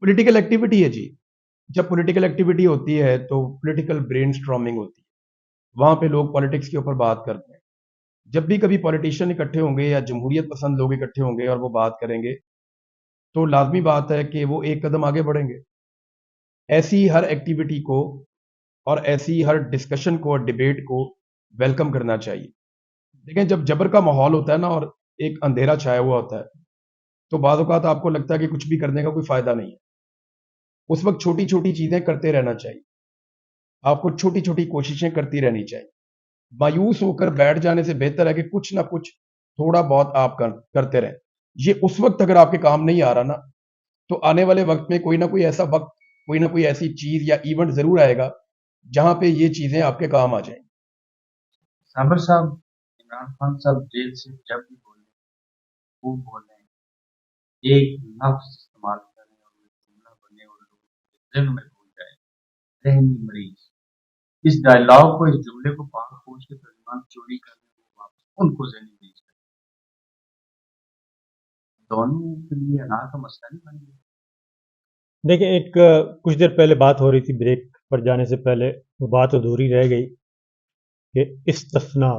Political activity ہے جی. جب political activity ہوتی ہے تو پولیٹیکل برین اسٹارمنگ ہوتی ہے، وہاں پہ لوگ پالیٹکس کے اوپر بات کرتے ہیں. جب بھی کبھی پالیٹیشین اکٹھے ہوں گے یا جمہوریت پسند لوگ اکٹھے ہوں گے اور وہ بات کریں گے تو لازمی بات ہے کہ وہ ایک قدم آگے بڑھیں گے. ایسی ہر ایکٹیویٹی کو اور ایسی ہر ڈسکشن کو اور ڈبیٹ کو ویلکم کرنا چاہیے. دیکھیں جب جبر کا ماحول ہوتا ہے نا اور ایک اندھیرا چھایا ہوا ہوتا ہے تو بعض اوقات آپ کو لگتا ہے کہ کچھ بھی کرنے کا کوئی فائدہ نہیں ہے. اس وقت چھوٹی چھوٹی چیزیں کرتے رہنا چاہیے. آپ کو چھوٹی چھوٹی کوششیں کرتی رہنی چاہیے. مایوس ہو کر بیٹھ جانے سے بہتر ہے کہ کچھ نہ کچھ تھوڑا بہت آپ کرتے رہیں. یہ اس وقت اگر آپ کے کام نہیں آ رہا نا تو آنے والے وقت میں کوئی نہ کوئی ایسا وقت، کوئی نہ کوئی ایسی چیز یا ایونٹ ضرور آئے گا جہاں پہ یہ چیزیں آپ کے کام آ جائیں. صابر صاحب، عمران خان صاحب جیل سے جب بھی بولیں خوب بولیں، ایک لفظ استعمال کریں اور وہ جملہ بنے اور لوگوں کے ذہن میں گھل جائے، ذہنی مریض. اس ڈائلاگ کو، اس جملے کو پاک فوج کے ترجمان چوری کرنے کو واپس ان کو ذہنی مریض کریں. دونوں کے لیے انار کا مسئلہ نہیں بن گیا. دیکھیں، ایک کچھ دیر پہلے بات ہو رہی تھی، بریک پر جانے سے پہلے وہ بات ادھوری رہ گئی کہ استثناء،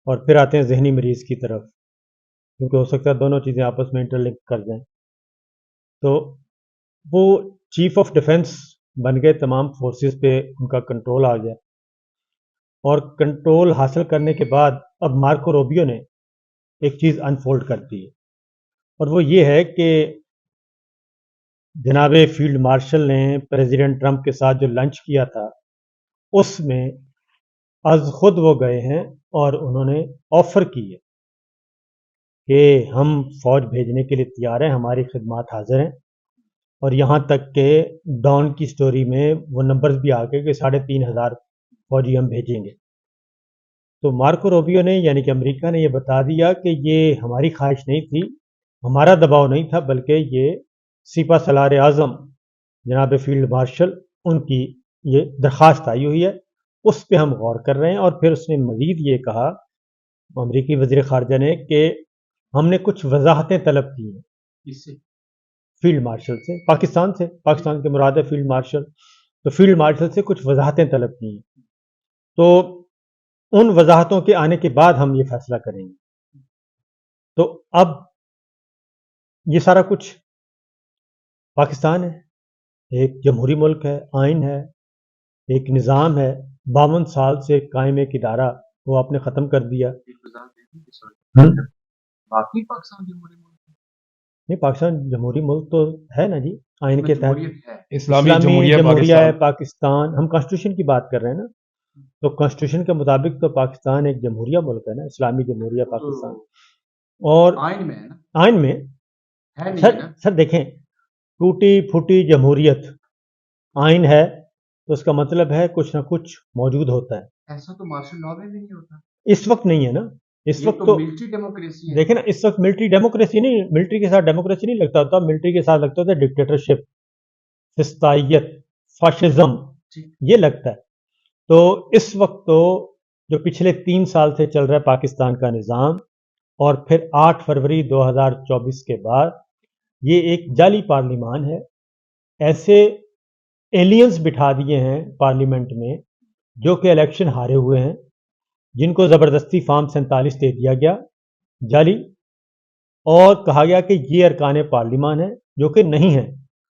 اور پھر آتے ہیں ذہنی مریض کی طرف، کیونکہ ہو سکتا ہے دونوں چیزیں آپس میں انٹرلنک کر دیں. تو وہ چیف آف ڈیفنس بن گئے، تمام فورسز پہ ان کا کنٹرول آ گیا، اور کنٹرول حاصل کرنے کے بعد اب مارکو روبیو نے ایک چیز انفولڈ کر دی ہے، اور وہ یہ ہے کہ جناب فیلڈ مارشل نے پریزیڈنٹ ٹرمپ کے ساتھ جو لنچ کیا تھا اس میں از خود وہ گئے ہیں اور انہوں نے آفر کی ہے کہ ہم فوج بھیجنے کے لیے تیار ہیں، ہماری خدمات حاضر ہیں. اور یہاں تک کہ ڈان کی سٹوری میں وہ نمبرز بھی آ گئے کہ 3,500 فوجی ہم بھیجیں گے. تو مارکو روبیو نے، یعنی کہ امریکہ نے، یہ بتا دیا کہ یہ ہماری خواہش نہیں تھی، ہمارا دباؤ نہیں تھا، بلکہ یہ سپہ سالار اعظم جناب فیلڈ مارشل ان کی یہ درخواست آئی ہوئی ہے، اس پہ ہم غور کر رہے ہیں. اور پھر اس نے مزید یہ کہا، امریکی وزیر خارجہ نے، کہ ہم نے کچھ وضاحتیں طلب کی ہیں. اس سے فیلڈ مارشل سے، پاکستان کے مراد ہے فیلڈ مارشل، تو فیلڈ مارشل سے کچھ وضاحتیں طلب کی ہیں. تو ان وضاحتوں کے آنے کے بعد ہم یہ فیصلہ کریں گے. تو اب یہ سارا کچھ پاکستان ہے، ایک جمہوری ملک ہے، آئین ہے، ایک نظام ہے، 52 سال سے قائم ایک ادارہ وہ آپ نے ختم کر دیا. ایک وضاحت دے دیں کہ سوری، باقی پاکستان جمہوری ملک نہیں، پاکستان جمہوری ملک تو ہے نا جی، آئین میں کے تحت جمہوریت ہے. اسلامی جمہوریہ ہے پاکستان. ہم کانسٹیٹیوشن کی بات کر رہے ہیں نا، تو کانسٹیٹیوشن کے مطابق تو پاکستان ایک جمہوریہ ملک ہے نا، اسلامی جمہوریہ پاکستان. اور آئین میں ہے نا، آئین میں ہے نہیں ہے نا. سر دیکھیں، ٹوٹی پھوٹی جمہوریت آئین ہے تو اس کا مطلب ہے کچھ نہ کچھ موجود ہوتا ہے. ایسا تو مارشل لاء میں بھی نہیں ہوتا. اس وقت نہیں ہے نا، اس یہ وقت تو تو ملٹری ڈیموکریسی ہے. دیکھیں نا، اس وقت ملٹری ڈیموکریسی نہیں، ملٹری کے ساتھ ڈیموکریسی نہیں لگتا ہوتا، ملٹری کے ساتھ لگتا ہوتا ہے ڈکٹیٹرشپ، فسطائیت، فاشزم، یہ لگتا ہے. تو اس وقت تو جو پچھلے 3 سال سے چل رہا ہے پاکستان کا نظام، اور پھر 8 فروری 2024 کے بعد یہ ایک جعلی پارلیمان ہے. ایسے ایلینز بٹھا دیے ہیں پارلیمنٹ میں جو کہ الیکشن ہارے ہوئے ہیں، جن کو زبردستی فارم 47 دے دیا گیا جعلی، اور کہا گیا کہ یہ ارکان پارلیمان ہیں جو کہ نہیں ہیں.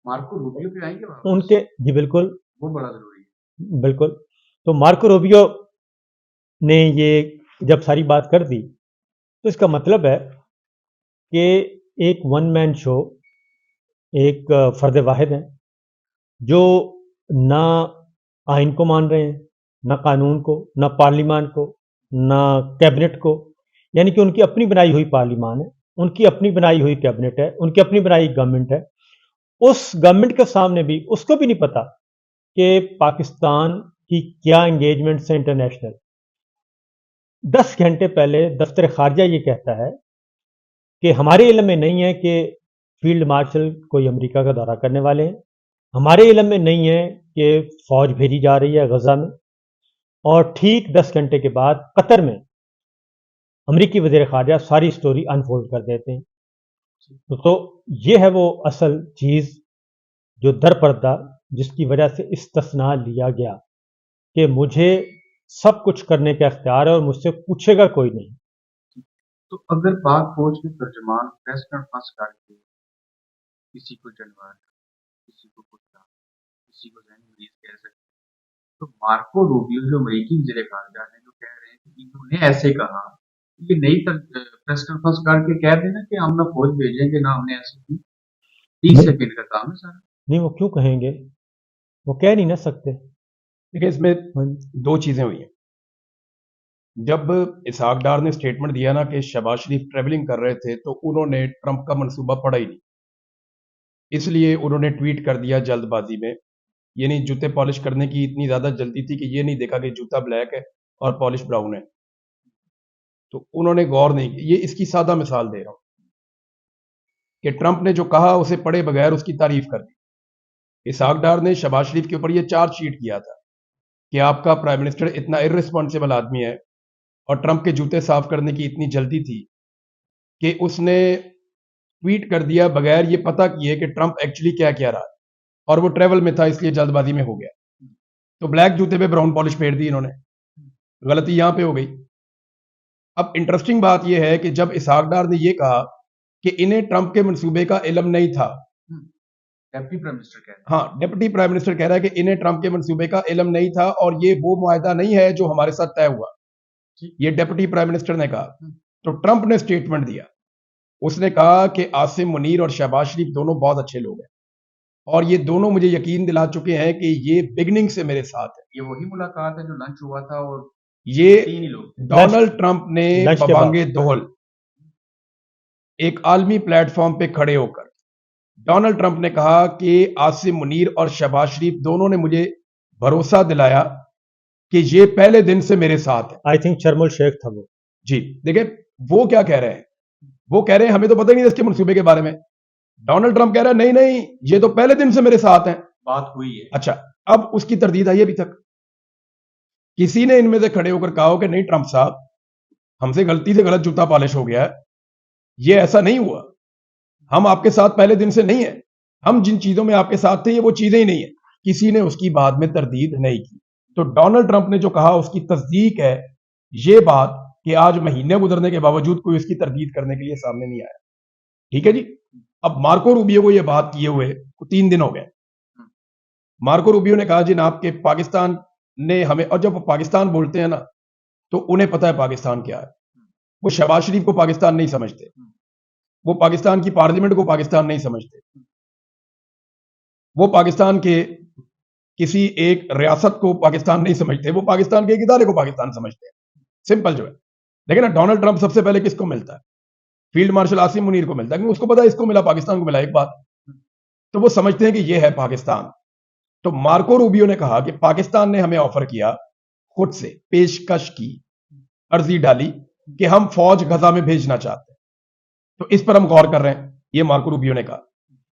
مارکو روبیو پہ آئیں گے ان کے جی بالکل، وہ بڑا ضروری ہے. بالکل. تو مارکو روبیو نے یہ جب ساری بات کر دی تو اس کا مطلب ہے کہ ایک ون مین شو، ایک فرد واحد ہیں جو نہ آئین کو مان رہے ہیں، نہ قانون کو، نہ پارلیمان کو، نہ کیبنٹ کو. یعنی کہ ان کی اپنی بنائی ہوئی پارلیمان ہے، ان کی اپنی بنائی ہوئی کیبنٹ ہے، ان کی اپنی بنائی گورنمنٹ ہے. اس گورنمنٹ کے سامنے بھی اس کو بھی نہیں پتا کہ پاکستان کی کیا انگیجمنٹس ہیں انٹرنیشنل. 10 گھنٹے پہلے دفتر خارجہ یہ کہتا ہے کہ ہمارے علم میں نہیں ہے کہ فیلڈ مارشل کوئی امریکہ کا دورہ کرنے والے ہیں، ہمارے علم میں نہیں ہے کہ فوج بھیجی جا رہی ہے غزہ میں. اور ٹھیک 10 گھنٹے کے بعد قطر میں امریکی وزیر خارجہ ساری سٹوری انفولڈ کر دیتے ہیں. تو یہ ہے وہ اصل چیز جو در پردہ جس کی وجہ سے استثناء لیا گیا کہ مجھے سب کچھ کرنے کا اختیار ہے اور مجھ سے پوچھے گا کوئی نہیں. تو اگر پاک فوج کے ترجمان پریس کانفرنس کر کے کسی کو جنوار کسی کو کتا کسی کو ذہنی مریض کہہ سکتے تو مارکو روبیو جو امریکی وزیر خارجہ ہیں جو کہہ رہے ہیں کہ انہوں نے ایسے کہا یہ نئی پریس کانفرنس کر کے کہہ دینا کہ ہم نہ فوج بھیجیں گے نہ ہم نے ایسے کی 30 سیکنڈ کا کام ہے سارا. نہیں وہ کیوں کہیں گے, وہ کہہ نہیں نہ سکتے. دیکھیں اس میں دو چیزیں ہوئی ہیں. جب اسحاق ڈار نے سٹیٹمنٹ دیا نا کہ شہباز شریف ٹریولنگ کر رہے تھے تو انہوں نے ٹرمپ کا منصوبہ پڑھا ہی نہیں, اس لیے انہوں نے ٹویٹ کر دیا جلد بازی میں. یعنی جوتے پالش کرنے کی اتنی زیادہ جلدی تھی کہ یہ نہیں دیکھا کہ جوتا بلیک ہے اور پالش براؤن ہے, تو انہوں نے غور نہیں کیا. یہ اس کی سادہ مثال دے رہا ہوں کہ ٹرمپ نے جو کہا اسے پڑھے بغیر اس کی تعریف کر دی. اسحاق ڈار نے شہباز شریف کے اوپر یہ چارج شیٹ کیا تھا کہ آپ کا پرائم منسٹر اتنا ارسپانسیبل آدمی ہے اور ٹرمپ کے جوتے صاف کرنے کی اتنی جلدی تھی کہ اس نے ٹویٹ کر دیا بغیر یہ پتہ کیے کہ ٹرمپ ایکچولی کیا کہہ رہا ہے, اور وہ ٹریول میں تھا اس لیے جلد بازی میں ہو گیا. تو بلیک جوتے پہ براؤن پالش پھیر دی انہوں نے, غلطی یہاں پہ ہو گئی. اب انٹرسٹنگ بات یہ ہے کہ جب اسحاق ڈار نے یہ کہا کہ انہیں ٹرمپ کے منصوبے کا علم نہیں تھا, ڈپٹی پرائم منسٹر کہہ رہے ہیں, ہاں ڈپٹی پرائم منسٹر کہہ رہا ہے کہ انہیں ٹرمپ کے منصوبے کا علم نہیں تھا اور یہ وہ معاہدہ نہیں ہے جو ہمارے ساتھ طے ہوا, یہ ڈپٹی پرائم منسٹر نے کہا. تو ٹرمپ نے سٹیٹمنٹ دیا, اس نے کہا کہ عاصم منیر اور شہباز شریف دونوں بہت اچھے لوگ ہیں اور یہ دونوں مجھے یقین دلا چکے ہیں کہ یہ بگننگ سے میرے ساتھ ہے. یہ وہی ملاقات ہے جو لنچ ہوا تھا اور یہ 3 ہی لوگ تھے. ڈونلڈ ٹرمپ نے لنچ کے ببانگے دہل ایک عالمی پلیٹ فارم پہ کھڑے ہو کر ڈونلڈ ٹرمپ نے کہا کہ عاصم منیر اور شہباز شریف دونوں نے مجھے بھروسہ دلایا کہ یہ پہلے دن سے میرے ساتھ ہے. آئی تھنک شرم الشیخ تھا وہ. جی دیکھیں وہ کیا کہہ رہے ہیں, وہ کہہ رہے ہیں ہمیں تو پتہ نہیں اس کے منصوبے کے بارے میں. ڈونلڈ ٹرمپ کہہ رہا ہے نہیں یہ تو پہلے دن سے میرے ساتھ ہیں. بات ہوئی ہے. اچھا اب اس کی تردید آئی ابھی تک کسی نے ان میں سے کھڑے ہو کر کہا ہو کہ نہیں ٹرمپ صاحب ہم سے غلطی سے غلط جوتا پالش ہو گیا ہے, یہ ایسا نہیں ہوا, ہم آپ کے ساتھ پہلے دن سے نہیں ہیں, ہم جن چیزوں میں آپ کے ساتھ تھے یہ وہ چیزیں ہی نہیں ہیں. کسی نے اس کی بات میں تردید نہیں کی. تو ڈونلڈ ٹرمپ نے جو کہا اس کی تصدیق ہے یہ بات کہ آج مہینے گزرنے کے باوجود کوئی اس کی تردید کرنے کے لیے سامنے نہیں آیا. ٹھیک ہے جی. اب مارکو روبیو کو یہ بات کیے ہوئے 3 دن ہو گئے. مارکو روبیو نے کہا جناب کہ پاکستان نے ہمیں, اور جب وہ پاکستان بولتے ہیں نا تو انہیں پتہ ہے پاکستان کیا ہے. وہ شہباز شریف کو پاکستان نہیں سمجھتے, وہ پاکستان کی پارلیمنٹ کو پاکستان نہیں سمجھتے, وہ پاکستان کے کسی ایک ریاست کو پاکستان نہیں سمجھتے, وہ پاکستان کے ایک ادارے کو پاکستان سمجھتے ہیں. سمپل جو ہے. دیکھیں نا ڈونلڈ ٹرمپ سب سے پہلے کس کو ملتا ہے, فیلڈ مارشل عاصم منیر کو ملتا ہے, کیونکہ اس کو پتا ہے اس کو ملا پاکستان کو ملا ایک بات, تو وہ سمجھتے ہیں کہ یہ ہے پاکستان. تو مارکو روبیو نے کہا کہ پاکستان نے ہمیں آفر کیا, خود سے پیشکش کی, عرضی ڈالی کہ ہم فوج غزہ میں بھیجنا چاہتے ہیں, تو اس پر ہم غور کر رہے ہیں. یہ مارکو روبیو نے کہا.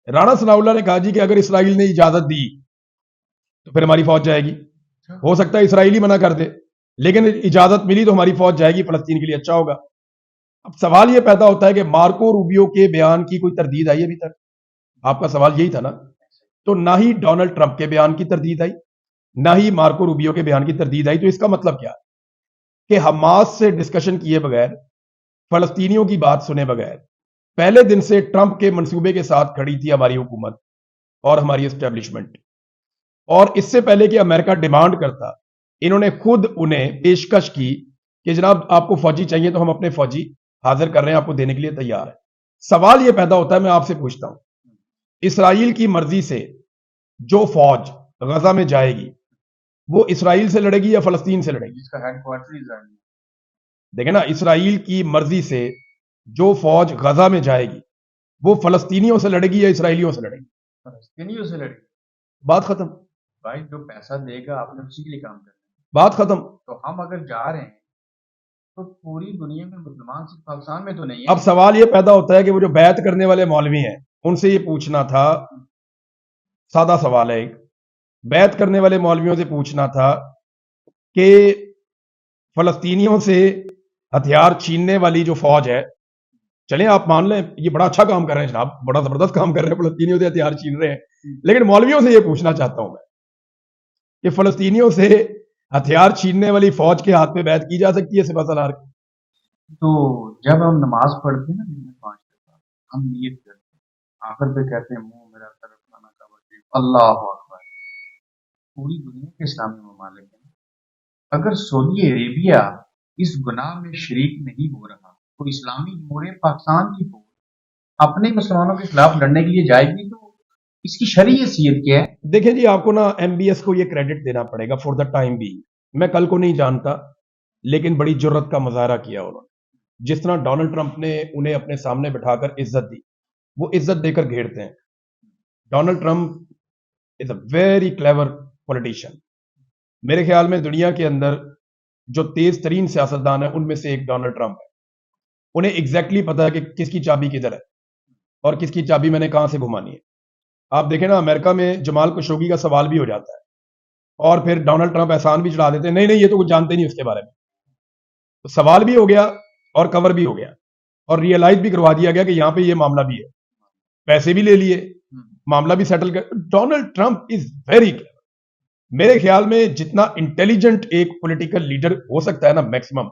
رانا ثناء اللہ نے کہا جی کہ اگر اسرائیل نے اجازت دی تو پھر ہماری فوج جائے گی. ہو سکتا ہے اسرائیلی منع کر دے, لیکن اجازت ملی تو ہماری فوج جائے گی, فلسطین کے لیے اچھا ہوگا. اب سوال یہ پیدا ہوتا ہے کہ مارکو روبیو کے بیان کی کوئی تردید آئی ابھی تک؟ آپ کا سوال یہی تھا نا. تو نہ ہی ڈونلڈ ٹرمپ کے بیان کی تردید آئی, نہ ہی مارکو روبیو کے بیان کی تردید آئی. تو اس کا مطلب کیا کہ حماس سے ڈسکشن کیے بغیر, فلسطینیوں کی بات سنے بغیر پہلے دن سے ٹرمپ کے منصوبے کے ساتھ کھڑی تھی ہماری حکومت اور ہماری اسٹیبلشمنٹ. اور اس سے پہلے کہ امریکہ ڈیمانڈ کرتا, انہوں نے خود انہیں پیشکش کی کہ جناب آپ کو فوجی چاہیے تو ہم اپنے فوجی حاضر کر رہے ہیں, آپ کو دینے کے لیے تیار ہے. سوال یہ پیدا ہوتا ہے, میں آپ سے پوچھتا ہوں, اسرائیل کی مرضی سے جو فوج غزہ میں جائے گی وہ اسرائیل سے لڑے گی یا فلسطین سے لڑے گی؟ جس کا ہیڈ کوارٹر اسرائیل ہے. دیکھیں نا, اسرائیل کی مرضی سے جو فوج غزہ میں جائے گی وہ فلسطینیوں سے لڑے گی یا اسرائیلیوں سے لڑے گی؟ فلسطینیوں سے لڑے. بات ختم. بھائی جو پیسہ دے گا آپ نے اسی کے لیے کام کرنا ہے. بات ختم. تو ہم اگر جا رہے ہیں تو پوری دنیا میں مسلمان صرف پاکستان میں تو نہیں ہے. اب سوال یہ پیدا ہوتا ہے کہ وہ جو بیعت کرنے والے مولوی ہیں ان سے یہ پوچھنا تھا, سادہ سوال ہے, ایک بیعت کرنے والے مولویوں سے پوچھنا تھا کہ فلسطینیوں سے ہتھیار چھیننے والی جو فوج ہے چلیں آپ مان لیں یہ بڑا اچھا کام کر رہے ہیں جناب, بڑا زبردست کام کر رہے ہیں, فلسطینیوں سے ہتھیار چھین رہے ہیں, لیکن مولویوں سے یہ پوچھنا چاہتا ہوں میں کہ فلسطینیوں سے ہتھیار چھیننے والی فوج کے ہاتھ میں بیعت کی جا سکتی ہے سپہ سالار کی؟ تو جب ہم نماز پڑھتے ہیں نا دن میں 5 دفعہ, ہم نیت کرتے ہیں, آخر پہ کہتے ہیں منہ میرا طرف کھانا کا وجہ اللہ اکبر. پوری دنیا کے اسلامی ممالک ہیں, اگر سعودی عربیہ اس گناہ میں شریک نہیں ہو رہا تو اسلامی جمہوریہ پاکستان کی فوج اپنے مسلمانوں کے خلاف لڑنے کے لیے جائے گی, تو اس کی شرعی حیثیت کیا ہے؟ دیکھیں جی, آپ کو نا ایم بی ایس کو یہ کریڈٹ دینا پڑے گا فار دا ٹائم بھی. میں کل کو نہیں جانتا, لیکن بڑی جرت کا مظاہرہ کیا انہوں نے. جس طرح ڈونلڈ ٹرمپ نے انہیں اپنے سامنے بٹھا کر عزت دی, وہ عزت دے کر گھیرتے ہیں. Donald Trump is a very clever politician. میرے خیال میں دنیا کے اندر جو تیز ترین سیاستدان ہیں ان میں سے ایک ڈونلڈ ٹرمپ ہے. انہیں ایگزیکٹلی پتا ہے کہ کس کی چابی کدھر ہے اور کس کی چابی میں نے کہاں سے گھمانی ہے. آپ دیکھیں نا, امریکہ میں جمال خشوگی کا سوال بھی ہو جاتا ہے اور پھر ڈونلڈ ٹرمپ احسان بھی چڑھا دیتے ہیں, نہیں یہ تو کچھ جانتے نہیں اس کے بارے میں. تو سوال بھی ہو گیا اور کور بھی ہو گیا اور ریئلائز بھی کروا دیا گیا کہ یہاں پہ یہ معاملہ بھی ہے, پیسے بھی لے لیے, معاملہ بھی سیٹل کر. Donald Trump is very clever. میرے خیال میں جتنا انٹیلیجنٹ ایک پولیٹیکل لیڈر ہو سکتا ہے نا میکسیمم,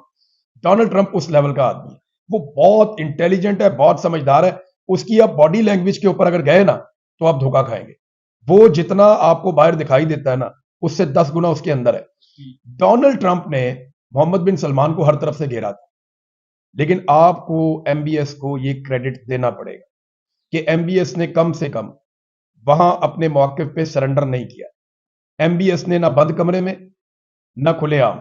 ڈونلڈ ٹرمپ اس لیول کا آدمی ہے. وہ بہت انٹیلیجنٹ ہے, بہت سمجھدار ہے. اس کی آپ باڈی لینگویج کے اوپر اگر گئے نا تو آپ دھوکہ کھائیں گے. وہ جتنا آپ کو باہر دکھائی دیتا ہے نا اس سے 10 گنا اس کے اندر ہے. ڈونلڈ ٹرمپ نے محمد بن سلمان کو ہر طرف سے گھیرا تھا, لیکن آپ کو ایم بی ایس کو یہ کریڈٹ دینا پڑے گا کہ ایم بی ایس نے کم سے کم وہاں اپنے موقف پہ سرنڈر نہیں کیا. ایم بی ایس نے نہ بند کمرے میں نہ کھلے عام,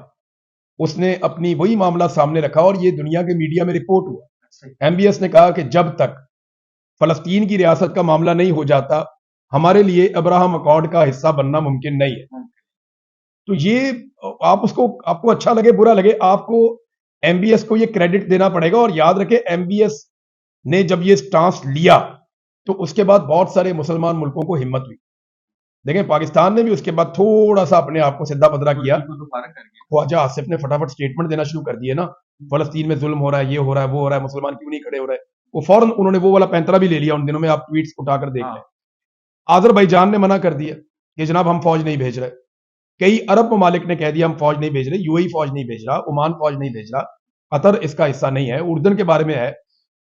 اس نے اپنی وہی معاملہ سامنے رکھا اور یہ دنیا کے میڈیا میں رپورٹ ہوا. ایم بی ایس نے کہا کہ جب تک فلسطین کی ریاست کا معاملہ نہیں ہو جاتا ہمارے لیے ابراہم اکارڈ کا حصہ بننا ممکن نہیں ہے. تو یہ آپ کو اچھا لگے برا لگے, آپ کو ایم بی ایس کو یہ کریڈٹ دینا پڑے گا. اور یاد رکھیں ایم بی ایس نے جب یہ سٹانس لیا تو اس کے بعد بہت سارے مسلمان ملکوں کو ہمت ہوئی. دیکھیں پاکستان نے بھی اس کے بعد تھوڑا سا اپنے آپ کو سدھا پدرا کیا. خواجہ آصف نے فٹافٹ سٹیٹمنٹ دینا شروع کر دیے نا, فلسطین میں ظلم ہو رہا ہے, یہ ہو رہا ہے, وہ ہو رہا ہے, مسلمان کیوں نہیں کھڑے ہو رہے. وہ فوراً انہوں نے وہ والا پینترا بھی لے لیا ان دنوں میں, آپ ٹویٹس اٹھا کر دیکھ لیں. آذربائیجان نے منع کر دیا کہ جناب ہم فوج نہیں بھیج رہے. کئی عرب ممالک نے کہہ دیا ہم فوج نہیں بھیج رہے, یو اے فوج نہیں بھیج رہا, عمان فوج نہیں بھیج رہا, قطر اس کا حصہ نہیں ہے, اردن کے بارے میں ہے.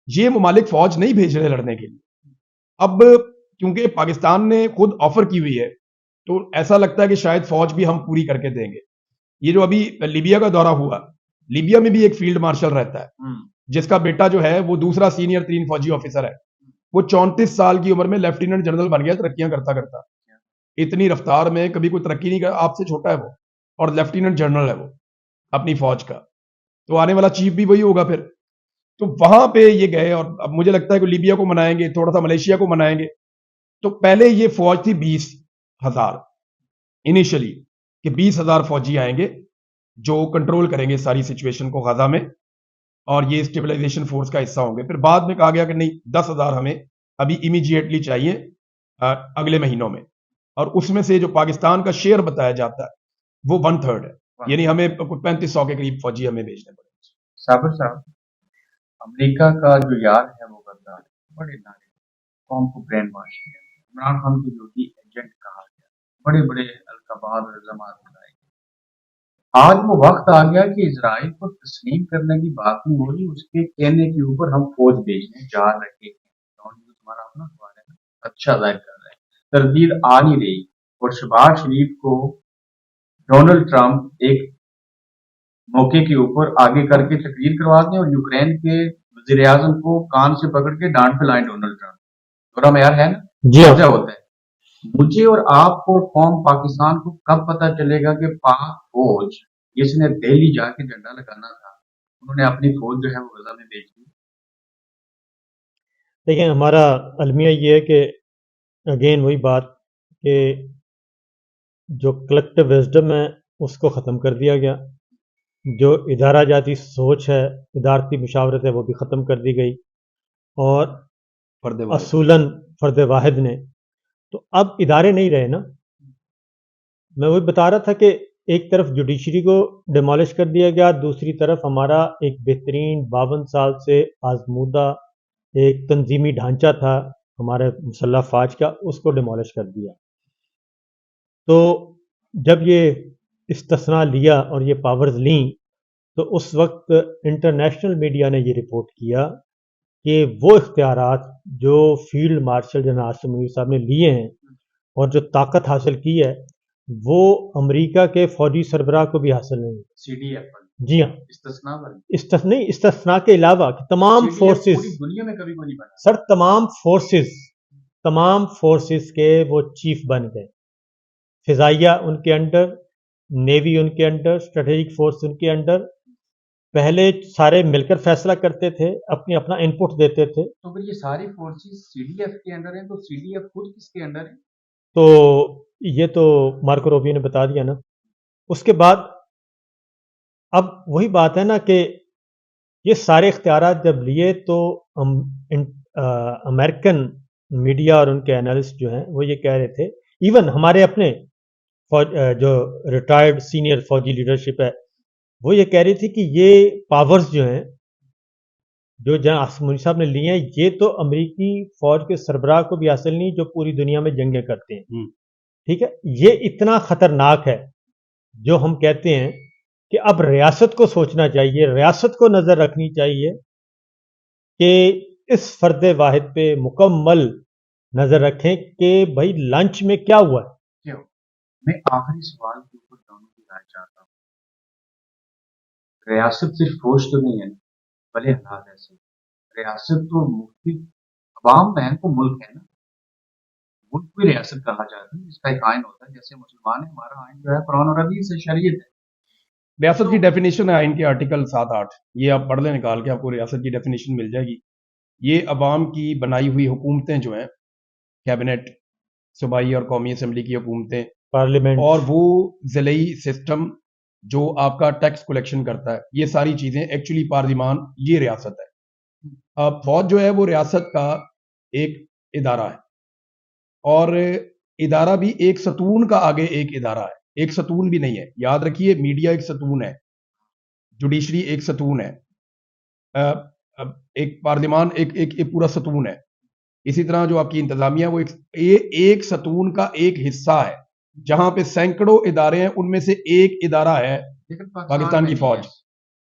یہ ممالک فوج نہیں بھیج رہے لڑنے کے لیے. اب کیونکہ پاکستان نے خود آفر کی ہوئی ہے تو ایسا لگتا ہے کہ شاید فوج بھی ہم پوری کر کے دیں گے. یہ جو ابھی لیبیا کا دورہ ہوا, لیبیا میں بھی ایک فیلڈ مارشل رہتا ہے جس کا بیٹا جو ہے وہ دوسرا سینئر ترین فوجی آفیسر ہے. وہ 34 سال کی عمر میں لیفٹیننٹ جنرل بن گیا ترقیاں کرتا کرتا. اتنی رفتار میں کبھی کوئی ترقی نہیں کر, آپ سے چھوٹا ہے وہ, اور لیفٹیننٹ جنرل ہے وہ اپنی فوج کا. تو آنے والا چیف بھی وہی ہوگا پھر. تو وہاں پہ یہ گئے اور اب مجھے لگتا ہے کہ لیبیا کو منائیں گے, تھوڑا سا ملیشیا کو منائیں گے. تو پہلے یہ فوج تھی 20,000 انیشلی, کہ 20,000 فوجی آئیں گے جو کنٹرول کریں گے ساری سچویشن کو غزہ میں, اور یہ اسٹیبلائزیشن فورس کا حصہ ہوں گے. پھر بعد میں کہا گیا کہ نہیں 10,000 ہمیں ابھی امیجیٹلی چاہیے اگلے مہینوں میں. اور اس میں سے جو پاکستان کا شیئر بتایا جاتا ہے وہ 1/3 ہے, یعنی ہمیں 3500 کے قریب فوجی ہمیں بھیجنے پڑے. صابر صاحب, امریکہ کا جو یار ہے وہ غدار, بڑے نارے قوم کو برین واش کیا, عمران خان کو جو بھی ایجنٹ کہا گیا, بڑے بڑے القابات اور الزامات لگائے گئے. آج وہ وقت آ گیا کہ اسرائیل کو تسلیم کرنے کی بات نہیں ہو رہی, اس کے کہنے کے اوپر ہم فوج بھیجنے جا رہے ہیں. تمہارا اپنا سوال ہے نا, اچھا ظاہر کر رہا ہے, تردید آ نہیں رہی. اور شہباز شریف کو ڈونلڈ ٹرمپ ایک موقع کے اوپر آگے کر کے تقریر کروا دیں اور یوکرین کے وزیر اعظم کو کان سے پکڑ کے ڈانٹ پہ لائیں ڈونلڈ ٹرمپ. تھوڑا معیار ہے نا, جی ہاں. کیا ہوتا ہے. مجھے اور آپ کو قوم پاکستان کو کب پتہ چلے گا کہ پاک فوج جس نے دہلی جا کے جھنڈا لگانا تھا انہوں نے اپنی فوج جو ہے وہ غزہ میں بھیج دی. دیکھیں ہمارا المیہ یہ ہے کہ اگین وہی بات کہ جو کلیکٹیو وزڈم ہے اس کو ختم کر دیا گیا, جو ادارہ جاتی سوچ ہے, ادارتی مشاورت ہے, وہ بھی ختم کر دی گئی, اور اصولاً فرد واحد نے. تو اب ادارے نہیں رہے نا. میں وہی بتا رہا تھا کہ ایک طرف جوڈیشری کو ڈیمالش کر دیا گیا, دوسری طرف ہمارا ایک بہترین 52 سال سے آزمودہ ایک تنظیمی ڈھانچہ تھا ہمارے مسلح فوج کا، اس کو ڈیمولش کر دیا. تو جب یہ استثناء لیا اور یہ پاورز لیں تو اس وقت انٹرنیشنل میڈیا نے یہ رپورٹ کیا کہ وہ اختیارات جو field marshal general Asim Munir صاحب نے لیے ہیں اور جو طاقت حاصل کی ہے وہ امریکہ کے فوجی سربراہ کو بھی حاصل نہیں. سی ڈی ایف جی ہاں، استثناء استثناء کے علاوہ کہ تمام فورسز، دنیا میں کبھی کوئی نہیں بنا سر تمام فورسز کے وہ چیف بن گئے. فضائیہ ان کے انڈر، نیوی ان کے انڈر، اسٹریٹجک فورس ان کے انڈر. پہلے سارے مل کر فیصلہ کرتے تھے، اپنا انپٹ دیتے تھے. تو پھر یہ ساری فورسز سی ڈی ایف کے انڈر ہیں، تو سی ڈی ایف خود کس کے انڈر ہے؟ تو یہ تو مارکو روبیو نے بتا دیا نا. اس کے بعد اب وہی بات ہے نا کہ یہ سارے اختیارات جب لیے تو امریکن میڈیا اور ان کے اینالسٹ جو ہیں وہ یہ کہہ رہے تھے، ایون ہمارے اپنے جو ریٹائرڈ سینئر فوجی لیڈرشپ ہے وہ یہ کہہ رہی تھی کہ یہ پاورز جو ہیں جو جنرل عاصم منیر صاحب نے لیے ہیں یہ تو امریکی فوج کے سربراہ کو بھی حاصل نہیں جو پوری دنیا میں جنگیں کرتے ہیں. ٹھیک ہے، یہ اتنا خطرناک ہے جو ہم کہتے ہیں کہ اب ریاست کو سوچنا چاہیے، ریاست کو نظر رکھنی چاہیے کہ اس فرد واحد پہ مکمل نظر رکھیں کہ بھائی لنچ میں کیا ہوا ہے. میں آخری سوال کے اوپر دونوں کی رائے چاہتا ہوں. ریاست صرف فوج تو نہیں ہے، بھلے حالات ایسے، ریاست تو مختلف عوام بہن کو ملک ہے نا. ملک کو ریاست کہا جاتا ہے، اس کا ایک آئین ہوتا ہے. جیسے مسلمان ہے، ہمارا آئین جو ہے قرآن اور حدیث سے شریعت ہے. ریاست کی ڈیفینیشن ہے آئین کے آرٹیکل 7-8، یہ آپ پڑھ لیں نکال کے، آپ کو ریاست کی ڈیفینیشن مل جائے گی. یہ عوام کی بنائی ہوئی حکومتیں جو ہیں، کیبنٹ، صوبائی اور قومی اسمبلی کی حکومتیں، پارلیمنٹ، اور وہ ضلعی سسٹم جو آپ کا ٹیکس کلیکشن کرتا ہے، یہ ساری چیزیں ایکچولی پارلیمان یہ ریاست ہے. اب فوج جو ہے وہ ریاست کا ایک ادارہ ہے، اور ادارہ بھی ایک ستون کا آگے ایک ادارہ ہے، ایک ستون بھی نہیں ہے. یاد رکھیے، میڈیا ایک ستون ہے، جوڈیشری ایک ستون ہے، ایک پارلیمان ایک پورا ستون ہے. اسی طرح جو آپ کی انتظامیہ وہ ایک ستون کا ایک حصہ ہے، جہاں پہ سینکڑوں ادارے ہیں، ان میں سے ایک ادارہ ہے لیکن پاکستان کی فوج.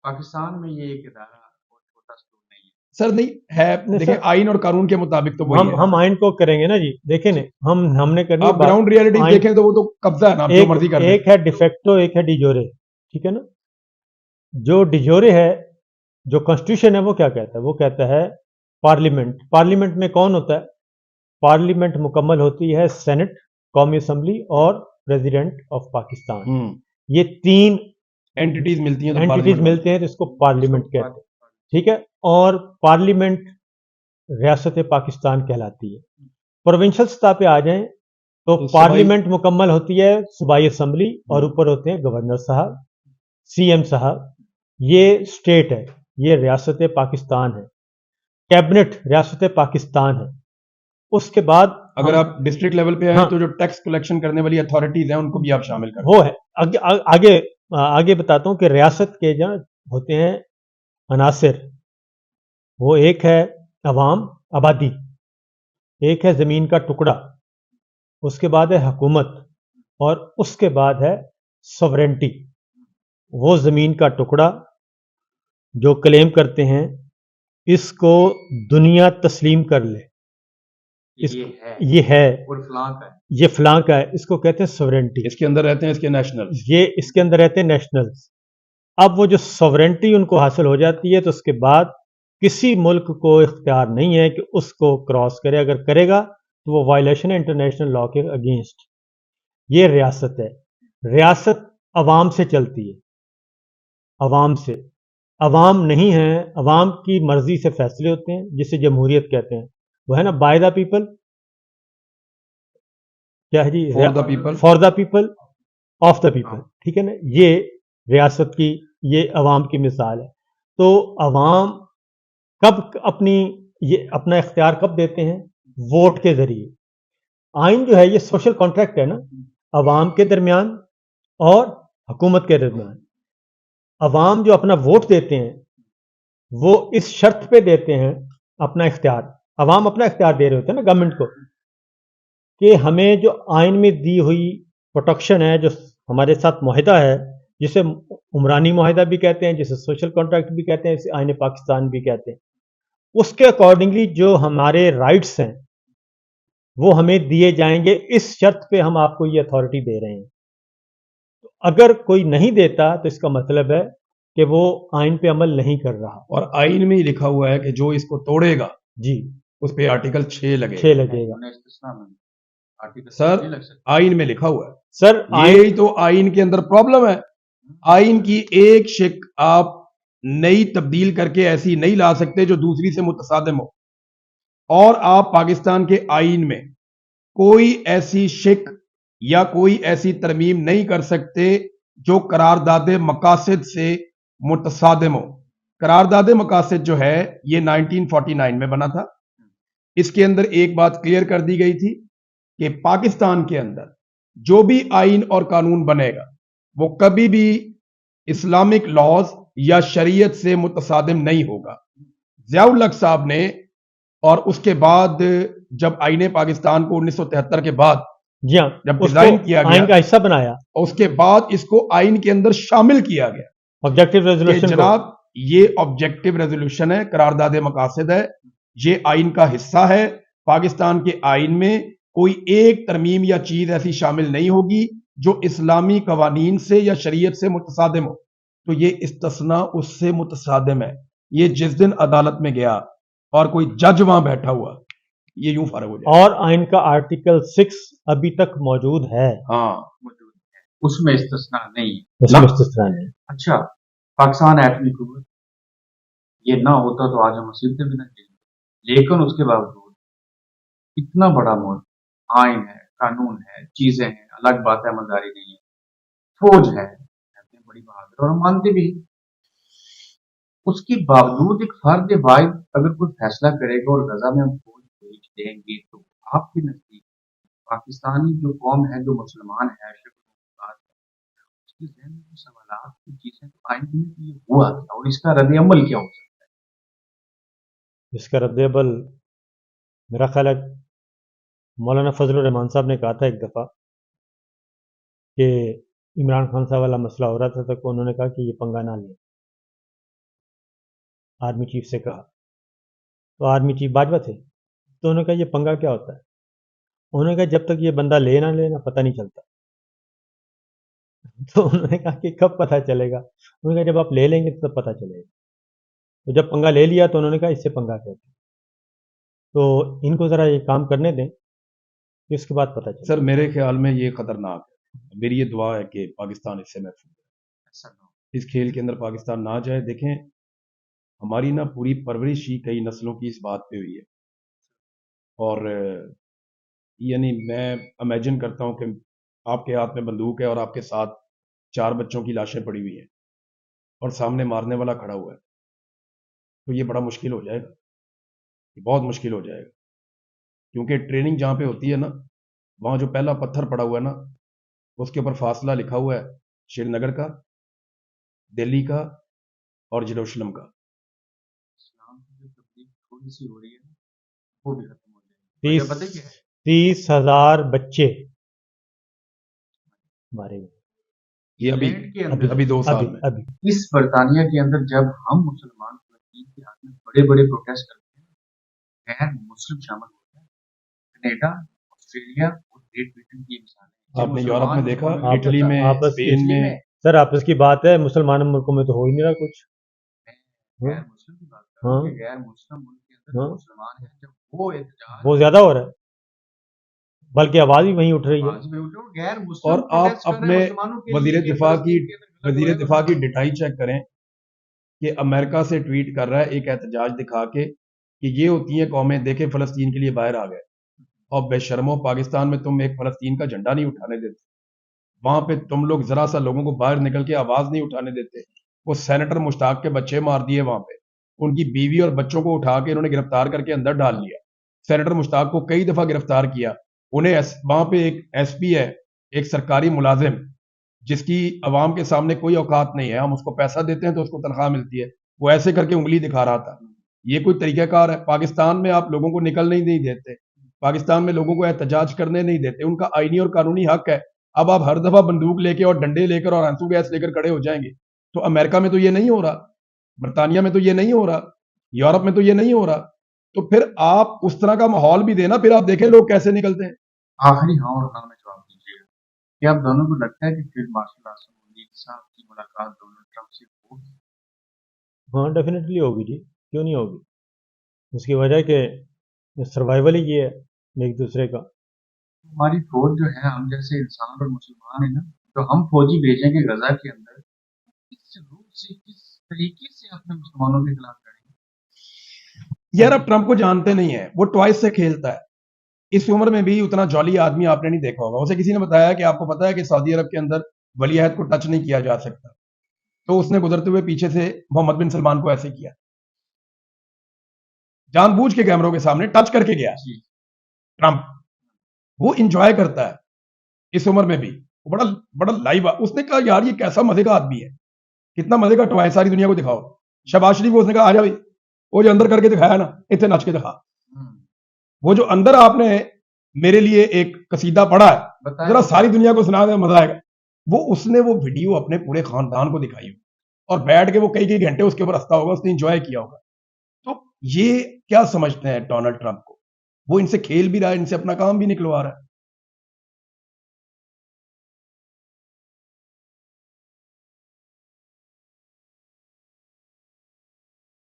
پاکستان میں یہ ایک ادارہ چھوٹا ستون نہیں ہے. سر نہیں ہے، دیکھیں آئین اور قانون کے مطابق تو وہی ہے. ہم آئین کو کریں گے نا جی. دیکھیں نا، ہم نے کرنی آپ گراؤنڈ ریالٹی دیکھیں تو وہ تو قبضہ ہے نا، جو مرضی کر دیں. ایک ہے ڈیفیکٹو، ایک ہے ڈیجورے. ٹھیک ہے نا. جو ڈیجورے ہے، جو کانسٹیٹیوشن ہے وہ کیا کہتا ہے؟ وہ کہتا ہے پارلیمنٹ میں کون ہوتا ہے؟ پارلیمنٹ مکمل ہوتی ہے سینٹ، قومی اسمبلی اور پریزیڈنٹ آف پاکستان. یہ تین اینٹیٹیز ملتی ہیں تو اس کو پارلیمنٹ کہتے ہیں. ٹھیک ہے. اور پارلیمنٹ ریاست پاکستان کہلاتی ہے. پروونشل سطح پہ آ جائیں تو پارلیمنٹ مکمل ہوتی ہے صوبائی اسمبلی، اور اوپر ہوتے ہیں گورنر صاحب، سی ایم صاحب. یہ اسٹیٹ ہے، یہ ریاست پاکستان ہے. کیبنٹ ریاست پاکستان ہے. اس کے بعد اگر آپ ڈسٹرکٹ لیول پہ ہیں تو جو ٹیکس کلیکشن کرنے والی اتھارٹیز ہیں ان کو بھی آپ شامل کریں. وہ ہے. آگے بتاتا ہوں کہ ریاست کے جہاں ہوتے ہیں عناصر، وہ ایک ہے عوام، آبادی، ایک ہے زمین کا ٹکڑا، اس کے بعد ہے حکومت، اور اس کے بعد ہے سوورنٹی. وہ زمین کا ٹکڑا جو کلیم کرتے ہیں اس کو دنیا تسلیم کر لے، یہ ہے یہ فلاں کا ہے، اس کو کہتے ہیں سوورنٹی. اس کے اندر رہتے ہیں اس کے نیشنل، یہ اس کے اندر رہتے ہیں نیشنلز. اب وہ جو سوورنٹی ان کو حاصل ہو جاتی ہے تو اس کے بعد کسی ملک کو اختیار نہیں ہے کہ اس کو کراس کرے. اگر کرے گا تو وہ وائلیشن ہے انٹرنیشنل لا کے اگینسٹ. یہ ریاست ہے. ریاست عوام سے چلتی ہے، عوام سے. عوام نہیں ہے، عوام کی مرضی سے فیصلے ہوتے ہیں، جسے جمہوریت کہتے ہیں. وہ ہے نا بائی دا پیپل، کیا ہے جی، for the people, of the people. ٹھیک ہے نا. یہ ریاست کی، یہ عوام کی مثال ہے. تو عوام کب اپنا اختیار کب دیتے ہیں؟ ووٹ کے ذریعے. آئین جو ہے یہ سوشل کانٹریکٹ ہے نا، عوام کے درمیان اور حکومت کے درمیان. عوام جو اپنا ووٹ دیتے ہیں وہ اس شرط پہ دیتے ہیں اپنا اختیار، عوام اپنا اختیار دے رہے ہوتے ہیں نا گورنمنٹ کو، کہ ہمیں جو آئین میں دی ہوئی پروٹیکشن ہے، جو ہمارے ساتھ معاہدہ ہے، جسے عمرانی معاہدہ بھی کہتے ہیں، جسے سوشل کانٹریکٹ بھی کہتے ہیں، اسے آئین پاکستان بھی کہتے ہیں، اس کے اکارڈنگلی جو ہمارے رائٹس ہیں وہ ہمیں دیے جائیں گے، اس شرط پہ ہم آپ کو یہ اتھارٹی دے رہے ہیں. اگر کوئی نہیں دیتا تو اس کا مطلب ہے کہ وہ آئین پہ عمل نہیں کر رہا. اور آئین میں ہی لکھا ہوا ہے کہ جو اس کو توڑے گا جی اس پہ آرٹیکل 6 لگے 6 لگے گا. سر آئین میں لکھا ہوا ہے سر یہی تو آئین کے اندر پرابلم ہے. آئین کی ایک شک آپ نئی تبدیل کر کے ایسی نہیں لا سکتے جو دوسری سے متصادم ہو. اور آپ پاکستان کے آئین میں کوئی ایسی شک یا کوئی ایسی ترمیم نہیں کر سکتے جو قرارداد مقاصد سے متصادم ہو. قرارداد مقاصد جو ہے یہ 1949 میں بنا تھا. اس کے اندر ایک بات کلیئر کر دی گئی تھی کہ پاکستان کے اندر جو بھی آئین اور قانون بنے گا وہ کبھی بھی اسلامک لاز یا شریعت سے متصادم نہیں ہوگا. ضیاء الحق صاحب نے اور اس کے بعد جب آئین پاکستان کو 1973 کے بعد جی ہاں جب اس ڈیزائن کو کیا آئین گیا کا حصہ بنایا، اور اس کے بعد اس کو آئین کے اندر شامل کیا گیا آبجیکٹو کہ ریزولوشن کو. جناب یہ آبجیکٹو ریزولوشن ہے، قرارداد مقاصد ہے، یہ آئین کا حصہ ہے. پاکستان کے آئین میں کوئی ایک ترمیم یا چیز ایسی شامل نہیں ہوگی جو اسلامی قوانین سے یا شریعت سے متصادم ہو. تو یہ استثناء اس سے متصادم ہے. یہ جس دن عدالت میں گیا اور کوئی جج وہاں بیٹھا ہوا یہ یوں فارغ ہو جائے. اور آئین کا آرٹیکل 6 ابھی تک موجود ہے، ہاں موجود ہے، اس میں استثناء نہیں ہے. اس میں استثناء نہیں. اچھا، پاکستان ایٹمی قوت یہ نہ ہوتا تو آج ہم مصیبتیں بھی نہ جھیلیں، لیکن اس کے باوجود اتنا بڑا ملک، آئین ہے، قانون ہے، چیزیں ہیں، الگ بات ہے مزاری نہیں ہے، فوج ہے، بڑی بہادر اور ہم مانتے بھی ہیں. اس کے باوجود ایک فرد واحد اگر کوئی فیصلہ کرے گا اور غزہ میں ہم فوج بھیج دیں گے تو آپ کے نزدیک پاکستانی جو قوم ہے، جو مسلمان ہے، اس کے ذہن میں جو سوالات کی چیزیں تو آئین میں یہ ہوا تھا اور اس کا رد عمل کیا ہو سکتا ہے؟ اس کا رد عمل میرا خیال ہے مولانا فضل الرحمان صاحب نے کہا تھا ایک دفعہ کہ عمران خان صاحب والا مسئلہ ہو رہا تھا تو انہوں نے کہا کہ یہ پنگا نہ لیں. آرمی چیف سے کہا تو آرمی چیف باجوہ تھے تو انہوں نے کہا یہ پنگا کیا ہوتا ہے؟ انہوں نے کہا جب تک یہ بندہ لے نہ لینا پتہ نہیں چلتا. تو انہوں نے کہا کہ کب پتہ چلے گا؟ انہوں نے کہا جب آپ لے لیں گے تب پتہ چلے گا. تو جب پنگا لے لیا تو انہوں نے کہا اس سے پنگا کہتے ہیں. تو ان کو ذرا یہ کام کرنے دیں کہ اس کے بعد پتہ چلے. سر میرے خیال میں یہ خطرناک ہے. میری یہ دعا ہے کہ پاکستان اس سے محفوظ ہے، اس کھیل کے اندر پاکستان نہ جائے. دیکھیں ہماری نا پوری پرورش ہی کئی نسلوں کی اس بات پہ ہوئی ہے. اور یعنی میں امیجن کرتا ہوں کہ آپ کے ہاتھ میں بندوق ہے اور آپ کے ساتھ 4 بچوں کی لاشیں پڑی ہوئی ہیں اور سامنے مارنے والا کھڑا ہوا ہے تو یہ بڑا مشکل ہو جائے گا، یہ بہت مشکل ہو جائے گا. کیونکہ ٹریننگ جہاں پہ ہوتی ہے نا وہاں جو پہلا پتھر پڑا ہوا ہے نا اس کے اوپر فاصلہ لکھا ہوا ہے شری نگر کا، دلی کا اور جیروسلم کا. اسلام کی جو تبلیغ تھوڑی سی ہو رہی ہے وہ بھی ختم ہو جائے گی. پتہ کیا ہے؟ 30,000 بچے مارے گئے یہ انگلینڈ کے اندر ابھی 2 سال میں ابھی اس برطانیہ کے اندر جب ہم مسلمان فلسطین کے ہاتھ میں بڑے بڑے پروٹیسٹ کرتے ہیں، غیر مسلم شامل ہوتے ہیں. کینیڈا، آسٹریلیا اور گریٹ برٹن کی مثال ہے. آپ نے یورپ میں دیکھا، آپ- اٹلی میں، آپس- اسپین میں. سر آپس کی بات ہے، مسلمان ملکوں میں تو ہو ہی نہیں رہا کچھ. غیر مسلم کی بات کر رہا ہوں کہ غیر مسلم ملک کے اندر جو مسلمان ہیں جب وہ احتجاج وہ زیادہ ہو رہا ہے، بلکہ آواز بھی وہیں اٹھ رہی ہے. آواز میں اٹھو، غیر مسلم اور آپ protest کر رہے اپنے ہیں مسلمانوں کے وزیر لیے کہ دفاع کی فلسطین کے اندر غلط ہو رہا ہے. ڈٹائی چیک کریں کہ امریکہ سے ٹویٹ کر رہا ہے ایک احتجاج دکھا کے کہ یہ ہوتی ہیں قومیں، دیکھیں فلسطین کے لیے باہر آ گئے. اور بے شرمو پاکستان میں تم ایک فلسطین کا جھنڈا نہیں اٹھانے دیتے، وہاں پہ تم لوگ ذرا سا لوگوں کو باہر نکل کے آواز نہیں اٹھانے دیتے. وہ سینیٹر مشتاق کے بچے مار دیے وہاں پہ، ان کی بیوی اور بچوں کو اٹھا کے انہوں نے گرفتار کر کے اندر ڈال لیا. سینیٹر مشتاق کو کئی دفعہ گرفتار کیا. انہیں وہاں پہ ایک ایس پی ہے، ایک سرکاری ملازم جس کی عوام کے سامنے کوئی اوقات نہیں ہے، ہم اس کو پیسہ دیتے ہیں تو اس کو تنخواہ ملتی ہے، وہ ایسے کر کے انگلی دکھا رہا تھا یہ کوئی طریقہ کار ہے؟ پاکستان میں آپ لوگوں کو نکلنے ہی نہیں دیتے، پاکستان میں لوگوں کو احتجاج کرنے نہیں دیتے، ان کا آئینی اور قانونی حق ہے. اب آپ ہر دفعہ بندوق لے کے اور ڈنڈے لے کر اور آنسو گیس لے کر کھڑے ہو جائیں گے. تو امریکہ میں تو یہ نہیں ہو رہا، برطانیہ میں تو یہ نہیں ہو رہا، یورپ میں تو یہ نہیں ہو رہا. تو پھر آپ اس طرح کا ماحول بھی دینا، پھر آپ دیکھیں لوگ کیسے نکلتے ہیں. آخری ہاں اور نہ میں جواب دیجیے گا کہ آپ دونوں کو لگتا ہے کہ فیلڈ مارشل آسم منیر صاحب کی ملاقات ڈونلڈ ٹرمپ سے ہوگی؟ ہاں ڈیفینیٹلی ہوگی جی، کیوں نہیں ہوگی. اس کی وجہ کہ سروائیول ہی یہ ہے ایک دوسرے کا. ہماری فوج جو ہے، ہم جیسے انسان اور مسلمان ہیں نا، جو ہم فوجی بھیجیں گے غزہ کے اندر، کس روپ سے کس طریقے سے اپنے مسلمانوں کے خلاف لڑیں گے؟ یار آپ ٹرمپ کو جانتے نہیں ہیں، وہ ٹوائس سے کھیلتا ہے. اس عمر میں بھی اتنا جولی آدمی آپ نے نہیں دیکھا ہوگا. اسے کسی نے بتایا کہ آپ کو پتا ہے کہ سعودی عرب کے اندر ولی عہد کو ٹچ نہیں کیا جا سکتا، تو اس نے گزرتے ہوئے پیچھے سے محمد بن سلمان کو ایسے کیا، جان بوجھ کے کیمروں کے سامنے ٹچ کر کے گیا. ٹرمپ وہ انجوائے کرتا ہے اس عمر میں بھی، وہ بڑا بڑا لائیو. اس نے کہا یار یہ کیسا مزے کا آدمی ہے، کتنا مزے کا ٹوائے، ساری دنیا کو دکھاؤ. شہباز شریف کو اس نے کہا آ جا بھائی، وہ جو اندر کر کے دکھایا نا، اتنے نچ کے دکھا. وہ جو اندر آپ نے میرے لیے ایک قصیدہ پڑھا ہے، ذرا ساری دنیا کو سنا دیں، مزہ آئے گا. وہ اس نے وہ ویڈیو اپنے پورے خاندان کو دکھائی اور بیٹھ کے وہ کئی گھنٹے اس کے اوپر ہنستا ہوگا، اس نے انجوائے کیا ہوگا. تو یہ کیا سمجھتے ہیں ڈونلڈ ٹرمپ کو؟ وہ ان سے کھیل بھی رہا ہے، ان سے اپنا کام بھی نکلوا رہا ہے.